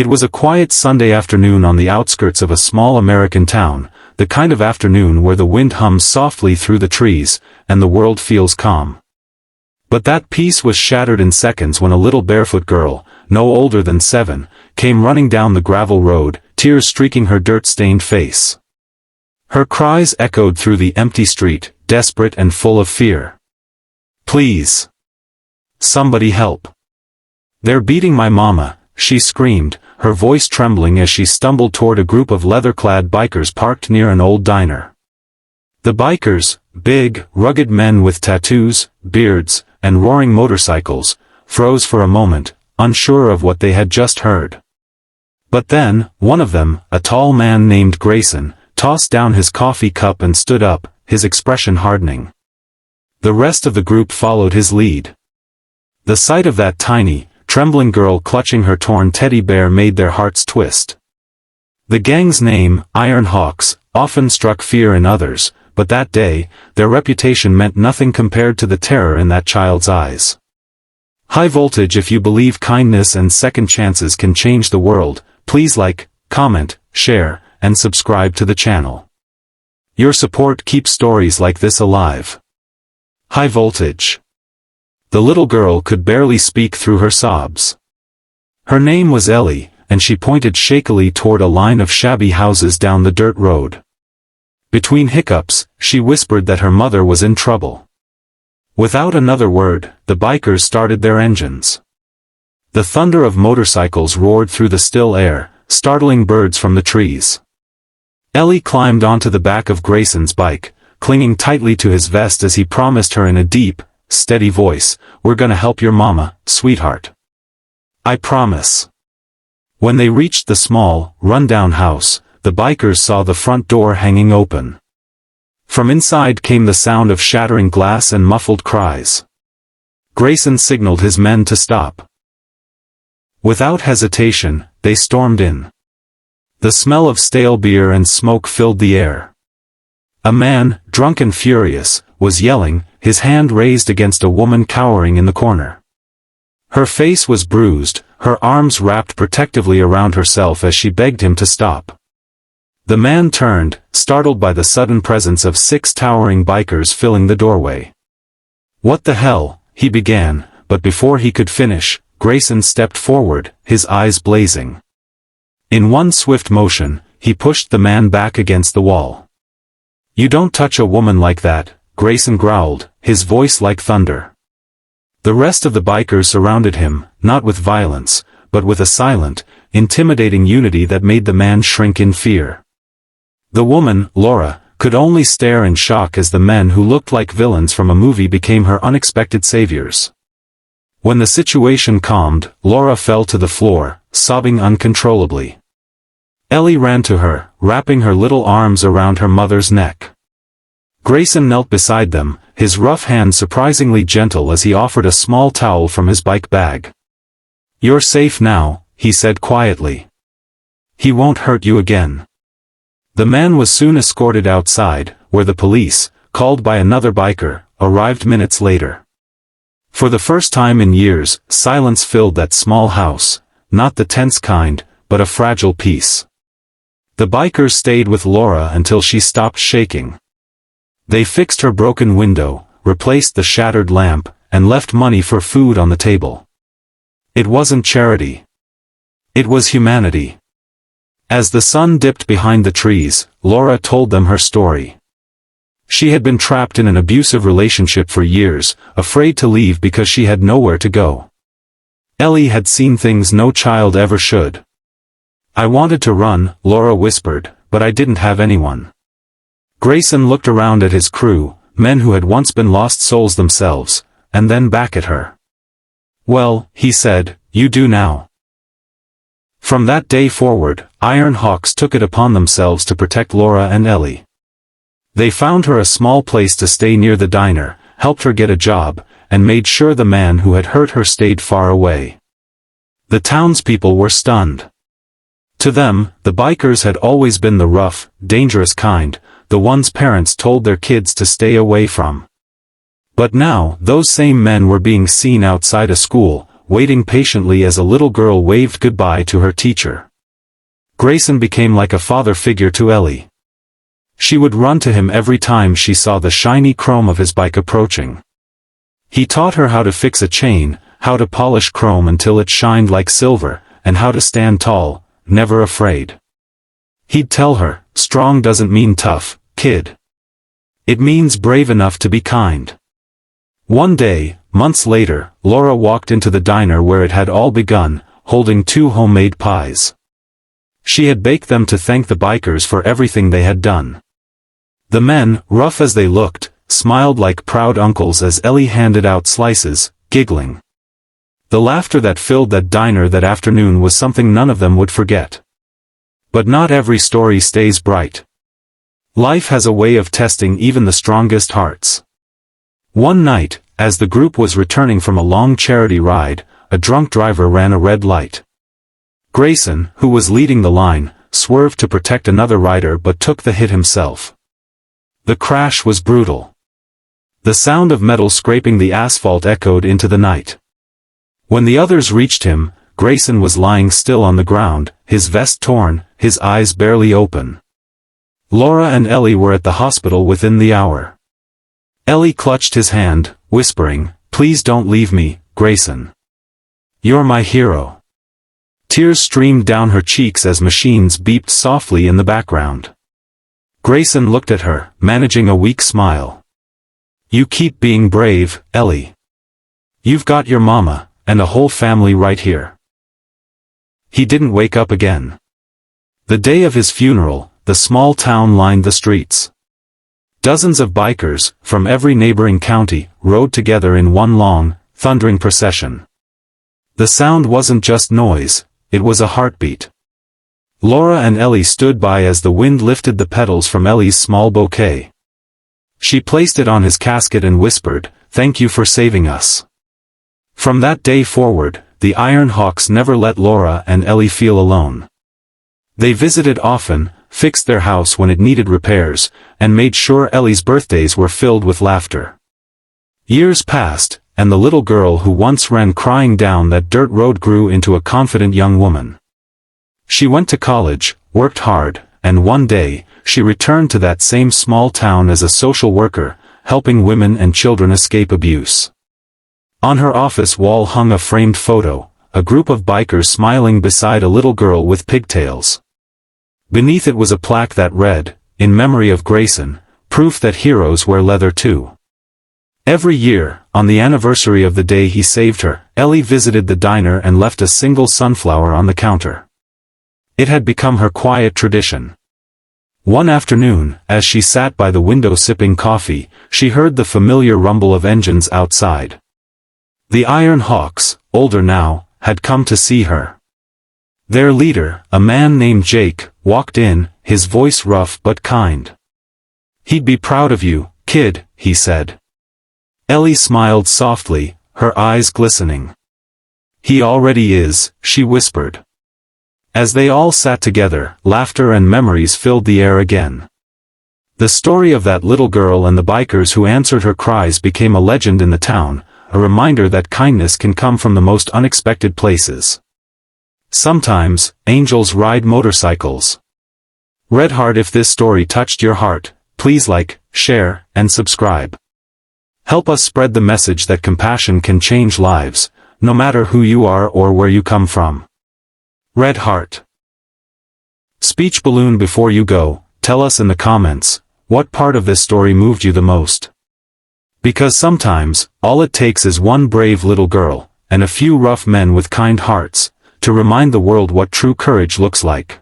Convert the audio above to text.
It was a quiet Sunday afternoon on the outskirts of a small American town, the kind of afternoon where the wind hums softly through the trees, and the world feels calm. But that peace was shattered in seconds when a little barefoot girl, no older than 7, came running down the gravel road, tears streaking her dirt-stained face. Her cries echoed through the empty street, desperate and full of fear. "Please! Somebody help! They're beating my mama," she screamed, her voice trembling as she stumbled toward a group of leather-clad bikers parked near an old diner. The bikers, big, rugged men with tattoos, beards, and roaring motorcycles, froze for a moment, unsure of what they had just heard. But then, one of them, a tall man named Grayson, tossed down his coffee cup and stood up, his expression hardening. The rest of the group followed his lead. The sight of that tiny, trembling girl clutching her torn teddy bear made their hearts twist. The gang's name, Iron Hawks, often struck fear in others, but that day, their reputation meant nothing compared to the terror in that child's eyes. High voltage. If you believe kindness and second chances can change the world, please like, comment, share, and subscribe to the channel. Your support keeps stories like this alive. High voltage. The little girl could barely speak through her sobs. Her name was Ellie, and she pointed shakily toward a line of shabby houses down the dirt road. Between hiccups, she whispered that her mother was in trouble. Without another word, the bikers started their engines. The thunder of motorcycles roared through the still air, startling birds from the trees. Ellie climbed onto the back of Grayson's bike, clinging tightly to his vest as he promised her in a deep, steady voice, "We're gonna help your mama, sweetheart. I promise." When they reached the small, run-down house, the bikers saw the front door hanging open. From inside came the sound of shattering glass and muffled cries. Grayson signaled his men to stop. Without hesitation, they stormed in. The smell of stale beer and smoke filled the air. A man, drunk and furious, was yelling, his hand raised against a woman cowering in the corner. Her face was bruised, her arms wrapped protectively around herself as she begged him to stop. The man turned, startled by the sudden presence of 6 towering bikers filling the doorway. "What the hell?" he began, but before he could finish, Grayson stepped forward, his eyes blazing. In one swift motion, he pushed the man back against the wall. "You don't touch a woman like that," Grayson growled, his voice like thunder. The rest of the bikers surrounded him, not with violence, but with a silent, intimidating unity that made the man shrink in fear. The woman, Laura, could only stare in shock as the men who looked like villains from a movie became her unexpected saviors. When the situation calmed, Laura fell to the floor, sobbing uncontrollably. Ellie ran to her, wrapping her little arms around her mother's neck. Grayson knelt beside them, his rough hand surprisingly gentle as he offered a small towel from his bike bag. "You're safe now," he said quietly. "He won't hurt you again." The man was soon escorted outside, where the police, called by another biker, arrived minutes later. For the first time in years, silence filled that small house, not the tense kind, but a fragile peace. The bikers stayed with Laura until she stopped shaking. They fixed her broken window, replaced the shattered lamp, and left money for food on the table. It wasn't charity. It was humanity. As the sun dipped behind the trees, Laura told them her story. She had been trapped in an abusive relationship for years, afraid to leave because she had nowhere to go. Ellie had seen things no child ever should. "I wanted to run," Laura whispered, "but I didn't have anyone." Grayson looked around at his crew, men who had once been lost souls themselves, and then back at her. "Well," he said, "you do now." From that day forward, Iron Hawks took it upon themselves to protect Laura and Ellie. They found her a small place to stay near the diner, helped her get a job, and made sure the man who had hurt her stayed far away. The townspeople were stunned. To them, the bikers had always been the rough, dangerous kind, the ones parents told their kids to stay away from. But now, those same men were being seen outside a school, waiting patiently as a little girl waved goodbye to her teacher. Grayson became like a father figure to Ellie. She would run to him every time she saw the shiny chrome of his bike approaching. He taught her how to fix a chain, how to polish chrome until it shined like silver, and how to stand tall, never afraid. He'd tell her, "Strong doesn't mean tough, kid. It means brave enough to be kind." One day, months later, Laura walked into the diner where it had all begun, holding 2 homemade pies. She had baked them to thank the bikers for everything they had done. The men, rough as they looked, smiled like proud uncles as Ellie handed out slices, giggling. The laughter that filled that diner that afternoon was something none of them would forget. But not every story stays bright. Life has a way of testing even the strongest hearts. One night, as the group was returning from a long charity ride, a drunk driver ran a red light. Grayson, who was leading the line, swerved to protect another rider but took the hit himself. The crash was brutal. The sound of metal scraping the asphalt echoed into the night. When the others reached him, Grayson was lying still on the ground, his vest torn, his eyes barely open. Laura and Ellie were at the hospital within the hour. Ellie clutched his hand, whispering, "Please don't leave me, Grayson. You're my hero." Tears streamed down her cheeks as machines beeped softly in the background. Grayson looked at her, managing a weak smile. "You keep being brave, Ellie. You've got your mama, and a whole family right here." He didn't wake up again. The day of his funeral, the small town lined the streets. Dozens of bikers, from every neighboring county, rode together in one long, thundering procession. The sound wasn't just noise, it was a heartbeat. Laura and Ellie stood by as the wind lifted the petals from Ellie's small bouquet. She placed it on his casket and whispered, "Thank you for saving us." From that day forward, the Iron Hawks never let Laura and Ellie feel alone. They visited often, fixed their house when it needed repairs, and made sure Ellie's birthdays were filled with laughter. Years passed, and the little girl who once ran crying down that dirt road grew into a confident young woman. She went to college, worked hard, and one day, she returned to that same small town as a social worker, helping women and children escape abuse. On her office wall hung a framed photo, a group of bikers smiling beside a little girl with pigtails. Beneath it was a plaque that read, "In memory of Grayson, proof that heroes wear leather too." Every year, on the anniversary of the day he saved her, Ellie visited the diner and left a single sunflower on the counter. It had become her quiet tradition. One afternoon, as she sat by the window sipping coffee, she heard the familiar rumble of engines outside. The Iron Hawks, older now, had come to see her. Their leader, a man named Jake, walked in, his voice rough but kind. "He'd be proud of you, kid," he said. Ellie smiled softly, her eyes glistening. "He already is," she whispered. As they all sat together, laughter and memories filled the air again. The story of that little girl and the bikers who answered her cries became a legend in the town, a reminder that kindness can come from the most unexpected places. Sometimes, angels ride motorcycles. Red Heart, if this story touched your heart, please like, share, and subscribe. Help us spread the message that compassion can change lives, no matter who you are or where you come from. Red Heart. Speech balloon. Before you go, tell us in the comments, what part of this story moved you the most? Because sometimes, all it takes is one brave little girl, and a few rough men with kind hearts, to remind the world what true courage looks like.